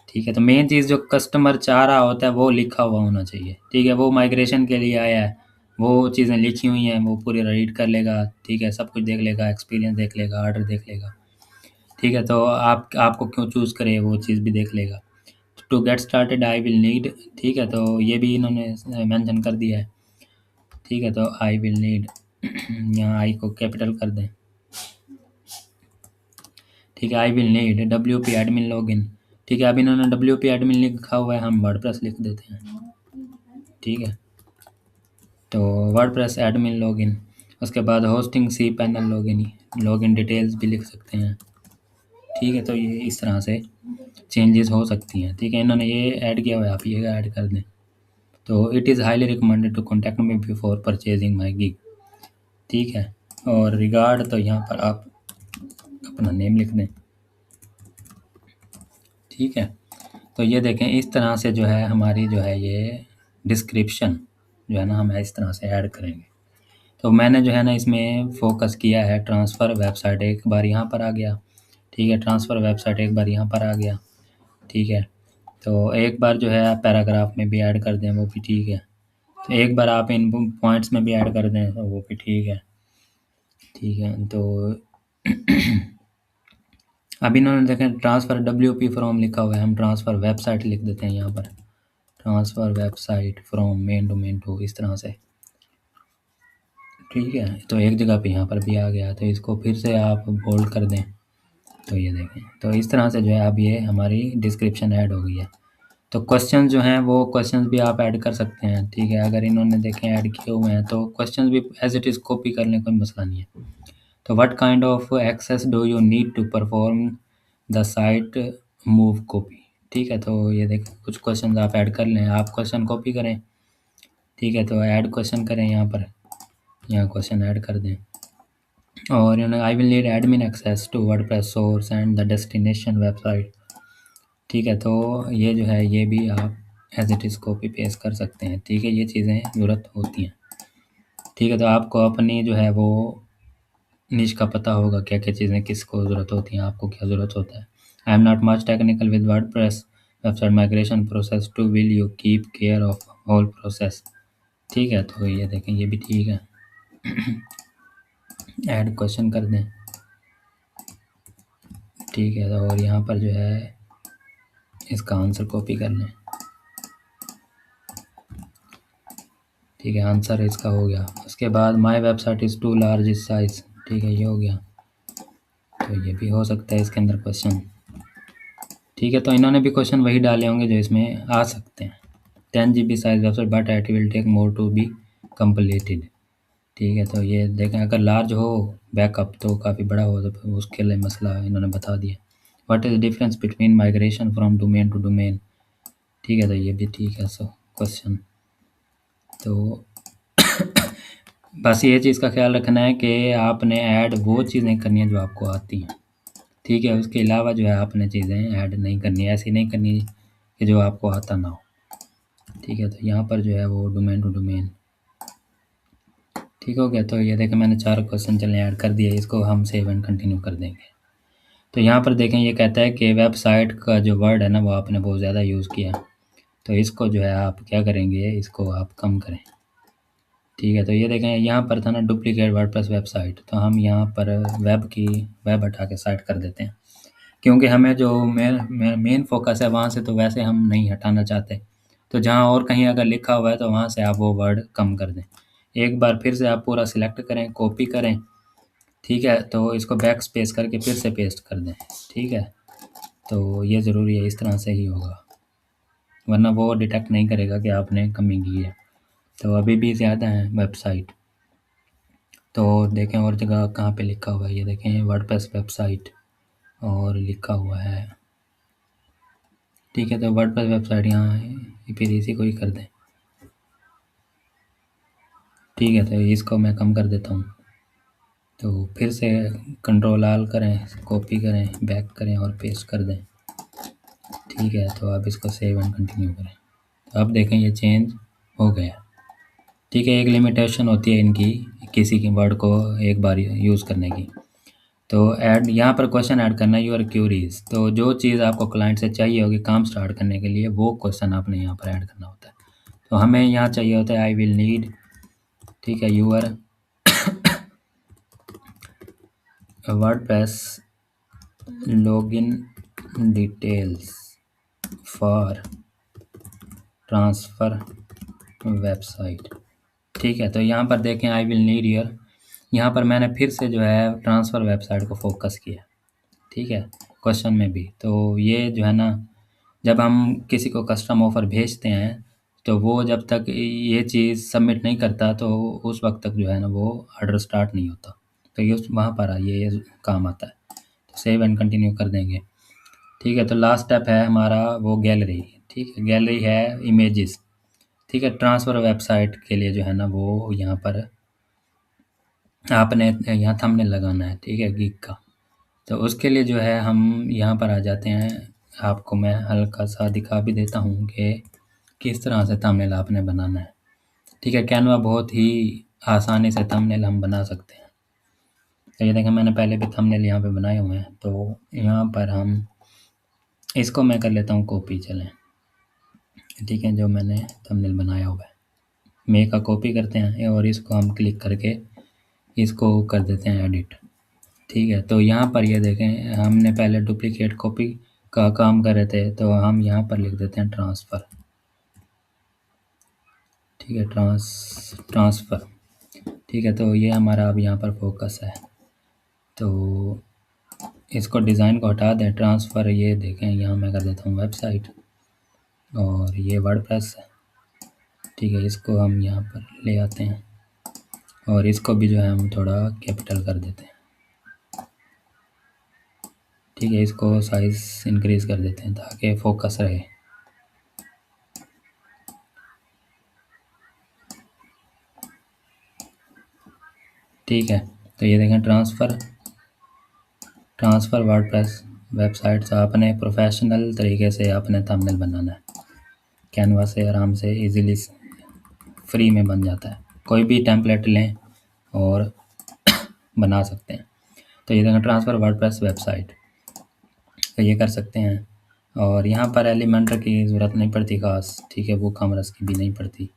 ठीक है। तो मेन चीज़ जो कस्टमर चाह रहा होता है वो लिखा हुआ होना चाहिए, ठीक है। वो माइग्रेशन के लिए आया है, वो चीज़ें लिखी हुई हैं, वो पूरी रीड कर लेगा, ठीक है, सब कुछ देख लेगा, एक्सपीरियंस देख लेगा, ऑर्डर देख लेगा, ठीक है। तो आपको क्यों चूज़ करे, वो चीज़ भी देख लेगा। To get started I will need, ठीक है। तो ये भी इन्होंने मेंशन कर दिया है, ठीक है। तो आई विल नीड, यहाँ आई को कैपिटल कर दें, ठीक है। I will need W P admin login, ठीक है। अब इन्होंने डब्ल्यू पी एडमिन लिखा हुआ है, हम वर्डप्रेस लिख देते हैं, ठीक है। तो वर्डप्रेस एडमिन लॉगिन, उसके बाद hosting cPanel login, login details भी लिख सकते हैं, ठीक है। तो ये इस तरह से चेंजेस हो सकती हैं, ठीक है। इन्होंने ये ऐड किया हुआ है, आप ये ऐड कर दें। तो it is highly recommended to contact me before purchasing my gig, ठीक है। और रिगार्ड, तो यहाँ पर आप अपना नेम लिख दें, ठीक है। तो ये देखें, इस तरह से जो है हमारी जो है ये डिस्क्रिप्शन जो है ना, हम इस तरह से ऐड करेंगे। तो मैंने जो है ना इसमें फ़ोकस किया है, ट्रांसफ़र वेबसाइट एक बार यहाँ पर आ गया, ठीक है। ट्रांसफ़र वेबसाइट एक बार यहाँ पर आ गया, ठीक है। तो एक बार जो है आप पैराग्राफ में भी ऐड कर दें, वो भी ठीक है। तो एक बार आप इन पॉइंट्स में भी ऐड कर दें, तो वो भी ठीक है, ठीक है। तो अब इन्होंने देखें ट्रांसफ़र डब्ल्यू पी फ्रॉम लिखा हुआ है, हम ट्रांसफ़र वेबसाइट लिख देते हैं यहाँ पर, transfer website from main domain to, इस तरह से, ठीक है। तो एक जगह पे यहाँ पर भी आ गया, तो इसको फिर से आप बोल्ड कर दें, तो ये देखें। तो इस तरह से जो है अब ये हमारी डिस्क्रिप्शन ऐड हो गई है। तो क्वेश्चन जो हैं वो क्वेश्चंस भी आप ऐड कर सकते हैं, ठीक है। अगर इन्होंने देखें ऐड किए हुए हैं तो क्वेश्चंस भी एज इट इज़ कॉपी करने कोई मसला नहीं है। तो what kind of access do you need to perform the site move copy, ठीक है। तो ये देखें, कुछ क्वेश्चन आप ऐड कर लें, आप क्वेश्चन कॉपी करें, ठीक है। तो ऐड क्वेश्चन करें, यहाँ पर यहाँ क्वेश्चन ऐड कर दें, और I will need admin access to WordPress source and the destination website, ठीक है। तो ये जो है ये भी आप as it is copy paste कर सकते हैं, ठीक है। ये चीज़ें ज़रूरत होती हैं, ठीक है। तो आपको अपनी जो है वो निश का पता होगा, क्या क्या चीज़ें किसको ज़रूरत होती हैं, आपको क्या ज़रूरत होता है। I am not much technical with WordPress website migration process too, will you keep care of whole process, ठीक है। तो ये देखें, ये भी ठीक है। ऐड क्वेश्चन कर दें, ठीक है। और यहाँ पर जो है इसका आंसर कॉपी कर लें, ठीक है। आंसर इसका हो गया। उसके बाद my website is too large इस साइज़, ठीक है, ये हो गया। तो ये भी हो सकता है इसके अंदर क्वेश्चन, ठीक है। तो इन्होंने भी क्वेश्चन वही डाले होंगे जो इसमें आ सकते हैं। 10 GB size website but it will take more to be completed, ठीक है। तो ये देखें, अगर लार्ज हो बैकअप तो काफ़ी बड़ा हो, तो उसके लिए मसला इन्होंने बता दिया। What is difference between migration from domain to domain, ठीक है। तो ये भी ठीक है। सो क्वेश्चन, तो बस ये चीज़ का ख्याल रखना है कि आपने ऐड वो चीज़ें करनी है जो आपको आती हैं, ठीक है। उसके अलावा जो है आपने चीज़ें ऐड नहीं करनी, ऐसी नहीं करनी कि जो आपको आता ना हो, ठीक है। तो यहाँ पर जो है वो डोमेन टू डोमेन, ठीक हो गया। तो ये देखें मैंने 4 क्वेश्चन चले ऐड कर दिए, इसको हम सेव एंड कंटिन्यू कर देंगे। तो यहाँ पर देखें ये कहता है कि वेबसाइट का जो वर्ड है ना वो आपने बहुत ज़्यादा यूज़ किया, तो इसको जो है आप क्या करेंगे, इसको आप कम करें। ठीक है, तो ये देखें यहाँ पर था ना डुप्लीकेट वर्डप्रेस वेबसाइट, तो हम यहाँ पर वेब हटा के साइट कर देते हैं, क्योंकि हमें जो मेन फोकस है वहाँ से तो वैसे हम नहीं हटाना चाहते। तो जहाँ और कहीं अगर लिखा हुआ है तो वहाँ से आप वो वर्ड कम कर दें। एक बार फिर से आप पूरा सिलेक्ट करें, कॉपी करें, ठीक है, तो इसको बैक स्पेस करके फिर से पेस्ट कर दें। ठीक है, तो ये ज़रूरी है, इस तरह से ही होगा, वरना वो डिटेक्ट नहीं करेगा कि आपने कमी की है। तो अभी भी ज़्यादा है वेबसाइट, तो देखें और जगह कहाँ पे लिखा हुआ है, ये देखें वर्डप्रेस वेबसाइट और लिखा हुआ है। ठीक है, तो वर्डप्रेस वेबसाइट यहाँ है, फिर इसी को ही कर दें। ठीक है, तो इसको मैं कम कर देता हूँ। तो फिर से कंट्रोल आल करें, कॉपी करें, बैक करें और पेस्ट कर दें। ठीक है, तो आप इसको सेव एंड कंटिन्यू करें। तो अब देखें ये चेंज हो गया। ठीक है, एक लिमिटेशन होती है इनकी, किसी की वर्ड को एक बार यूज़ करने की। तो ऐड यहाँ पर क्वेश्चन ऐड करना है यूर क्यूरीज, तो जो चीज़ आपको क्लाइंट से चाहिए होगी काम स्टार्ट करने के लिए वो क्वेश्चन आपने यहाँ पर ऐड करना होता है। तो हमें यहाँ चाहिए होता है आई विल नीड, ठीक है, your WordPress login details for transfer website. ठीक है, तो यहाँ पर देखें आई विल नीड योर, यहाँ पर मैंने फिर से जो है ट्रांसफ़र वेबसाइट को फोकस किया। ठीक है, क्वेश्चन में भी तो ये जो है ना, जब हम किसी को कस्टम ऑफ़र भेजते हैं तो वो जब तक ये चीज़ सबमिट नहीं करता तो उस वक्त तक जो है ना वो ऑर्डर स्टार्ट नहीं होता। तो ये वहाँ पर ये काम आता है। तो सेव एंड कंटिन्यू कर देंगे। ठीक है, तो लास्ट स्टेप है हमारा वो गैलरी। ठीक है, गैलरी है इमेजेस। ठीक है, ट्रांसफ़र वेबसाइट के लिए जो है ना वो यहाँ पर आपने यहाँ थंबनेल लगाना है। ठीक है, गिग का। तो उसके लिए जो है हम यहाँ पर आ जाते हैं, आपको मैं हल्का सा दिखा भी देता हूँ कि किस तरह से थंबनेल आपने बनाना है। ठीक है, कैनवा बहुत ही आसानी से थंबनेल हम बना सकते हैं। तो ये देखें मैंने पहले भी थंबनेल यहाँ पे बनाए हुए हैं, तो यहाँ पर हम इसको मैं कर लेता हूँ कॉपी। चलें, ठीक है, जो मैंने थंबनेल बनाया हुआ है मैं का कॉपी करते हैं और इसको हम क्लिक करके इसको कर देते हैं एडिट। ठीक है, तो यहाँ पर ये देखें हमने पहले डुप्लीकेट कॉपी का काम कर रहे थे, तो हम यहाँ पर लिख देते हैं ट्रांसफ़र। ठीक है, ट्रांसफ़र। ठीक है, तो ये हमारा अब यहाँ पर फोकस है। तो इसको डिज़ाइन को हटा दें, ट्रांसफ़र ये देखें यहाँ मैं कर देता हूँ वेबसाइट और ये वर्डप्रेस है। ठीक है, इसको हम यहाँ पर ले आते हैं और इसको भी जो है हम थोड़ा कैपिटल कर देते हैं। ठीक है, इसको साइज़ इंक्रीज़ कर देते हैं ताकि फोकस रहे। ठीक है, तो ये देखें ट्रांसफ़र वर्डप्रेस वेबसाइट से आपने प्रोफेशनल तरीके से आपने थंबनेल बनाना है। कैनवा से आराम से इजीली फ्री में बन जाता है, कोई भी टेम्पलेट लें और बना सकते हैं। तो ये देखें ट्रांसफ़र वर्डप्रेस वेबसाइट, तो ये कर सकते हैं। और यहाँ पर एलिमेंटर की ज़रूरत नहीं पड़ती खास, ठीक है, वो कमरस की भी नहीं पड़ती।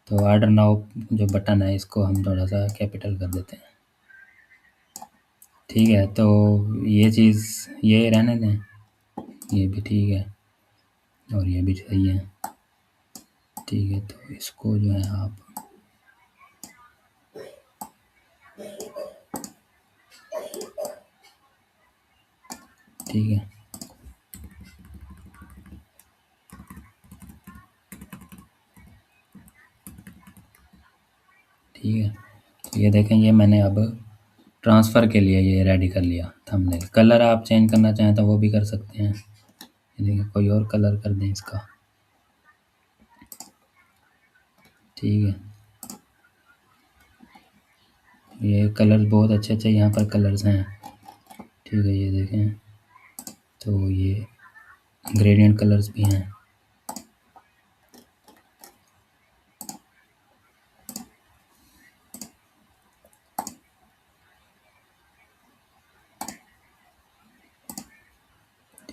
तो ऑर्डर नाउ जो बटन है इसको हम थोड़ा सा कैपिटल कर देते हैं। ठीक है, तो ये चीज़ ये रहने दें, ये भी ठीक है और ये भी सही है। ठीक है, तो इसको जो है आप ठीक है, ठीक है, तो ये देखें ये मैंने अब ट्रांसफ़र के लिए ये रेडी कर लिया थंबनेल। कलर आप चेंज करना चाहें तो वो भी कर सकते हैं। ये देखिए कोई और कलर कर दें इसका। ठीक है, ये कलर बहुत अच्छे अच्छे यहाँ पर कलर्स हैं। ठीक है, ये देखें तो ये ग्रेडियंट कलर्स भी हैं।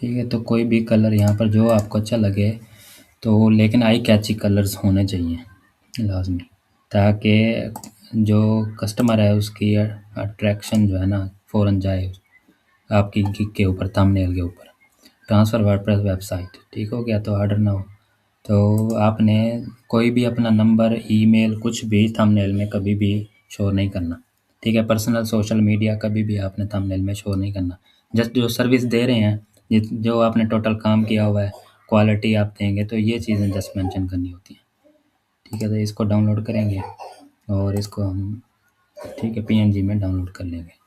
ठीक है, तो कोई भी कलर यहाँ पर जो आपको अच्छा लगे, तो लेकिन आई कैची कलर्स होने चाहिए लाजमी, ताकि जो कस्टमर है उसकी अट्रैक्शन जो है ना फ़ौरन जाए आपकी गिग के ऊपर, थंबनेल के ऊपर। ट्रांसफ़र वर्डप्रेस वेबसाइट, ठीक हो गया, तो ऑर्डर नाउ। तो आपने कोई भी अपना नंबर, ईमेल, कुछ भी थंबनेल में कभी भी शो नहीं करना, ठीक है। पर्सनल सोशल मीडिया कभी भी आपने थंबनेल में शो नहीं करना। जस्ट जो सर्विस दे रहे हैं, जो आपने टोटल काम किया हुआ है, क्वालिटी आप देंगे, तो ये चीज़ें जस्ट मेंशन करनी होती हैं, ठीक है। तो इसको डाउनलोड करेंगे और इसको हम, ठीक है, पीएनजी में डाउनलोड कर लेंगे।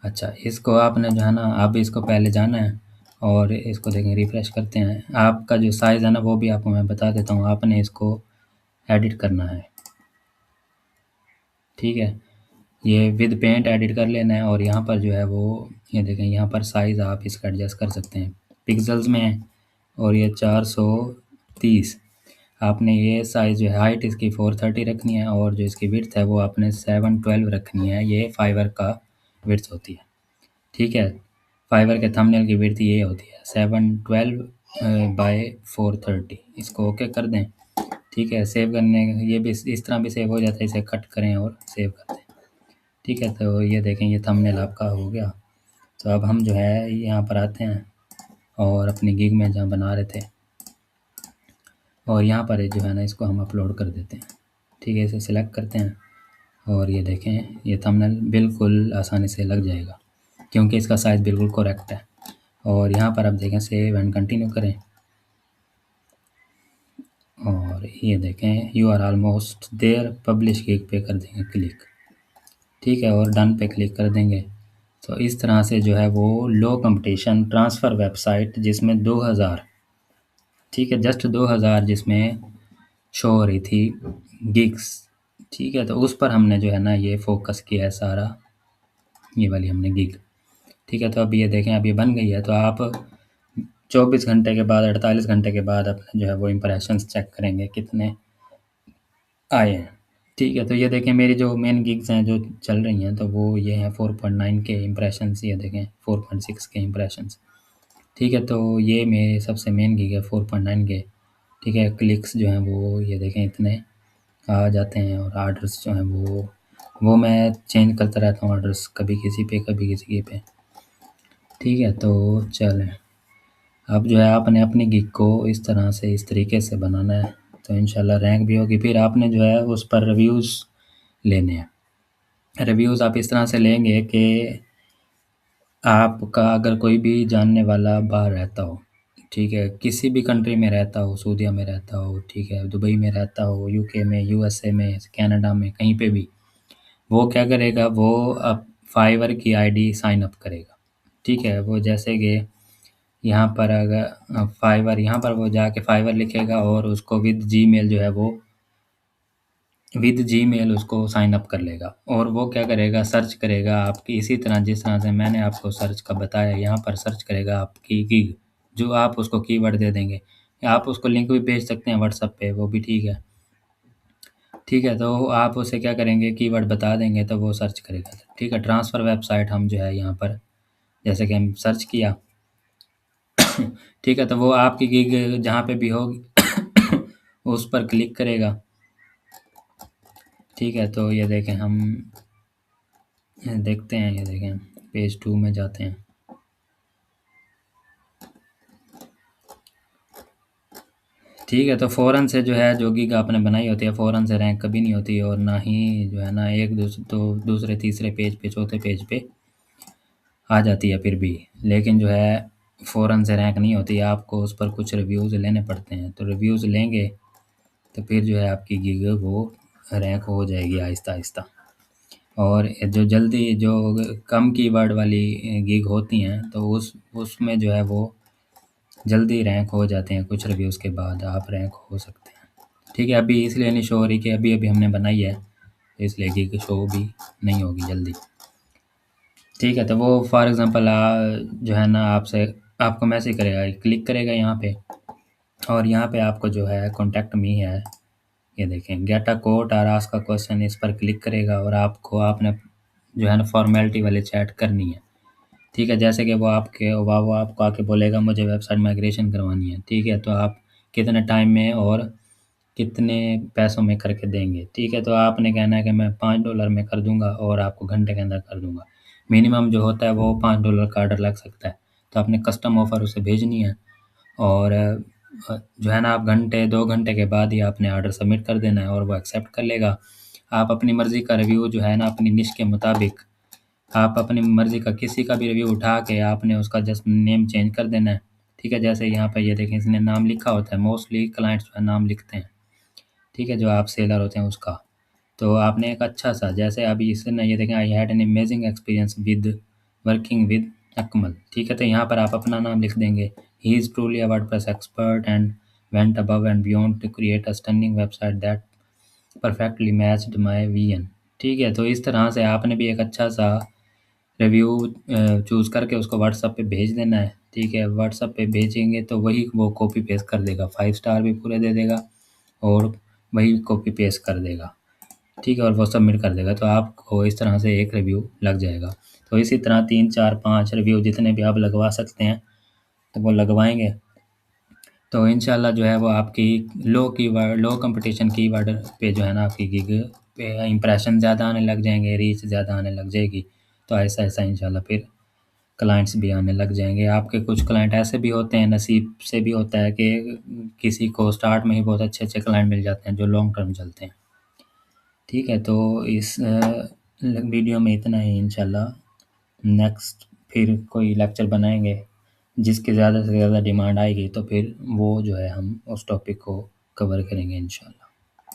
अच्छा, इसको आपने जो है ना, अब इसको पहले जाना है और इसको देखें, रिफ्रेश करते हैं। आपका जो साइज़ है ना वो भी आपको मैं बता देता हूँ, आपने इसको एडिट करना है, ठीक है। ये विद पेंट एडिट कर लेना है और यहाँ पर जो है वो, ये देखें, यहाँ पर साइज़ आप इसका एडजस्ट कर सकते हैं, पिक्सल्स में है और ये 430। आपने ये साइज़ जो है, हाइट इसकी 430 रखनी है और जो इसकी विड्थ है वो आपने 712 रखनी है। ये फाइवर का विड्थ होती है, ठीक है। फाइवर के थंबनेल की विड्थ ये होती है 712 बाय 430। इसको ओके कर दें, ठीक है। सेव करने, ये भी इस तरह भी सेव हो जाता है, इसे कट करें और सेव कर दें, ठीक है। तो ये देखें, ये थंबनेल आपका हो गया। तो अब हम जो है यहाँ पर आते हैं और अपनी गिग में जहाँ बना रहे थे, और यहाँ पर जो है ना इसको हम अपलोड कर देते हैं, ठीक है। इसे सिलेक्ट करते हैं और ये देखें, ये थंबनेल बिल्कुल आसानी से लग जाएगा क्योंकि इसका साइज़ बिल्कुल करेक्ट है। और यहाँ पर आप देखें, सेव एंड कंटिन्यू करें और ये देखें, you are almost there, publish gig पे कर देंगे क्लिक, ठीक है, और डन पे क्लिक कर देंगे। तो इस तरह से जो है वो लो कंपटीशन ट्रांसफ़र वेबसाइट, जिसमें 2000, ठीक है, जस्ट 2000 जिसमें शो हो रही थी गिग्स, ठीक है। तो उस पर हमने जो है ना ये फोकस किया है सारा, ये वाली हमने गिग, ठीक है। तो अब ये देखें, अब ये बन गई है। तो आप 24 घंटे के बाद, 48 घंटे के बाद अपने जो है वो इम्प्रेशंस चेक करेंगे कितने आए हैं, ठीक है। तो ये देखें, मेरी जो मेन गिग्स हैं जो चल रही हैं, तो वो ये हैं 4.9 के इम्प्रेशंस, ये देखें 4.6 के इम्प्रेशंस, ठीक है। तो ये मेरे सबसे मेन गिग है 4.9 के, ठीक है। क्लिक्स जो हैं वो ये देखें इतने आ जाते हैं और आर्डर्स जो हैं वो मैं चेंज करता रहता हूँ ऑर्डर्स, कभी किसी पे कभी किसी पे, ठीक है। तो चलें, अब जो है आपने अपनी गिग को इस तरह से, इस तरीके से बनाना है, तो इंशाल्लाह रैंक भी होगी। फिर आपने जो है उस पर रिव्यूज़ लेने हैं। रिव्यूज़ आप इस तरह से लेंगे कि आपका अगर कोई भी जानने वाला बाहर रहता हो, ठीक है, किसी भी कंट्री में रहता हो, सऊदीया में रहता हो, ठीक है, दुबई में रहता हो, यूके में, यूएसए में, कनाडा में, कहीं पे भी, वो क्या करेगा, वो अब फाइवर की आईडी साइन अप करेगा, ठीक है। वो जैसे कि यहाँ पर अगर फाइवर, यहाँ पर वो जाके फाइवर लिखेगा और उसको विद जीमेल जो है वो, विद जीमेल उसको साइन अप कर लेगा और वो क्या करेगा, सर्च करेगा आपकी, इसी तरह जिस तरह से मैंने आपको सर्च का बताया, यहाँ पर सर्च करेगा आपकी गिग, जो आप उसको कीवर्ड दे देंगे, या आप उसको लिंक भी भेज सकते हैं व्हाट्सएप पे, वो भी ठीक है, ठीक है। तो आप उसे क्या करेंगे, कीवर्ड बता देंगे तो वो सर्च करेगा, ठीक है। ट्रांसफ़र वेबसाइट हम जो है यहाँ पर, जैसे कि हम सर्च किया, ठीक है, तो वो आपकी गिग जहाँ पे भी होगी उस पर क्लिक करेगा, ठीक है। तो ये देखें, हम देखते हैं, ये देखें, पेज 2 में जाते हैं, ठीक है। तो फ़ौरन से जो है, जो गिग आपने बनाई होती है, फ़ौरन से रैंक कभी नहीं होती और ना ही जो है ना एक दूसरे तीसरे पेज पे, चौथे पेज पे आ जाती है फिर भी, लेकिन जो है फ़ौरन से रैंक नहीं होती, आपको उस पर कुछ रिव्यूज़ लेने पड़ते हैं। तो रिव्यूज़ लेंगे तो फिर जो है आपकी गिग वो रैंक हो जाएगी आहिस्ता आहिस्ता। और जो जल्दी, जो कम कीवर्ड वाली गिग होती हैं, तो उसमें जो है वो जल्दी रैंक हो जाते हैं, कुछ रिव्यूज़ के बाद आप रैंक हो सकते हैं, ठीक है। अभी इसलिए नहीं शो हो रही कि अभी अभी हमने बनाई है, तो इसलिए गिग शो भी नहीं होगी जल्दी, ठीक है। तो वो फॉर एग्ज़ाम्पल जो है ना आपसे, आपको मैसेज करेगा, क्लिक करेगा यहाँ पे और यहाँ पे आपको जो है कॉन्टैक्ट मी है, ये देखें, गेट अ कोट और आस्क अ क्वेश्चन, इस पर क्लिक करेगा और आपको, आपने जो है ना फॉर्मेलिटी वाली चैट करनी है, ठीक है, जैसे कि वो आपको आके बोलेगा मुझे वेबसाइट माइग्रेशन करवानी है, ठीक है, तो आप कितने टाइम में और कितने पैसों में करके देंगे, ठीक है, तो आपने कहना है कि मैं $5 में कर दूंगा और आपको घंटे के अंदर कर दूंगा। मिनिमम जो होता है वो $5 का ऑर्डर लग सकता है, तो आपने कस्टम ऑफ़र उसे भेजनी है और जो है ना आप घंटे 2 घंटे के बाद ही आपने ऑर्डर सबमिट कर देना है और वो एक्सेप्ट कर लेगा। आप अपनी मर्ज़ी का रिव्यू जो है ना अपनी निश के मुताबिक आप अपनी मर्ज़ी का किसी का भी रिव्यू उठा के आपने उसका जस्ट नेम चेंज कर देना है, ठीक है? जैसे यहाँ पे ये देखें इसने नाम लिखा होता है, मोस्टली क्लाइंट्स जो है नाम लिखते हैं, ठीक है? जो आप सेलर होते हैं उसका। तो आपने एक अच्छा-सा जैसे अभी इसने ये देखें I had an amazing experience with working with Akmal, ठीक है? तो यहाँ पर आप अपना नाम लिख देंगे। He is truly a WordPress expert and went above and beyond to create a stunning website that perfectly matched my vision, ठीक है? तो इस तरह से आपने भी एक अच्छा-सा रिव्यू चूज़ करके उसको व्हाट्सएप पे भेज देना है, ठीक है? व्हाट्सएप पे भेजेंगे तो वही वो कॉपी पेस्ट कर देगा, 5 स्टार भी पूरे दे देगा और वही कॉपी पेस्ट कर देगा, ठीक है? और वो सबमिट कर देगा, तो आपको इस तरह से एक रिव्यू लग जाएगा। तो इसी तरह 3, 4, 5 रिव्यू जितने भी आप लगवा सकते हैं, तो वो लगवाएँगे, तो इंशाल्लाह जो है वो आपकी लो कंपटीशन कीवर्ड पे जो है ना आपकी गिग पे इम्प्रेशन ज़्यादा आने लग जाएँगे, रीच ज़्यादा आने लग जाएगी। तो ऐसा-ऐसा इंशाल्लाह फिर क्लाइंट्स भी आने लग जाएँगे। आपके कुछ क्लाइंट ऐसे भी होते हैं, नसीब से भी होता है कि किसी को स्टार्ट में ही बहुत अच्छे-अच्छे क्लाइंट मिल जाते हैं जो लॉन्ग टर्म चलते हैं। ठीक है, तो इस वीडियो में इतना ही इंशाल्लाह। नेक्स्ट फिर कोई लेक्चर बनाएँगे, जिसकी ज़्यादा से ज़्यादा डिमांड आएगी तो फिर वो जो है हम उस टॉपिक को कवर करेंगे इंशाल्लाह।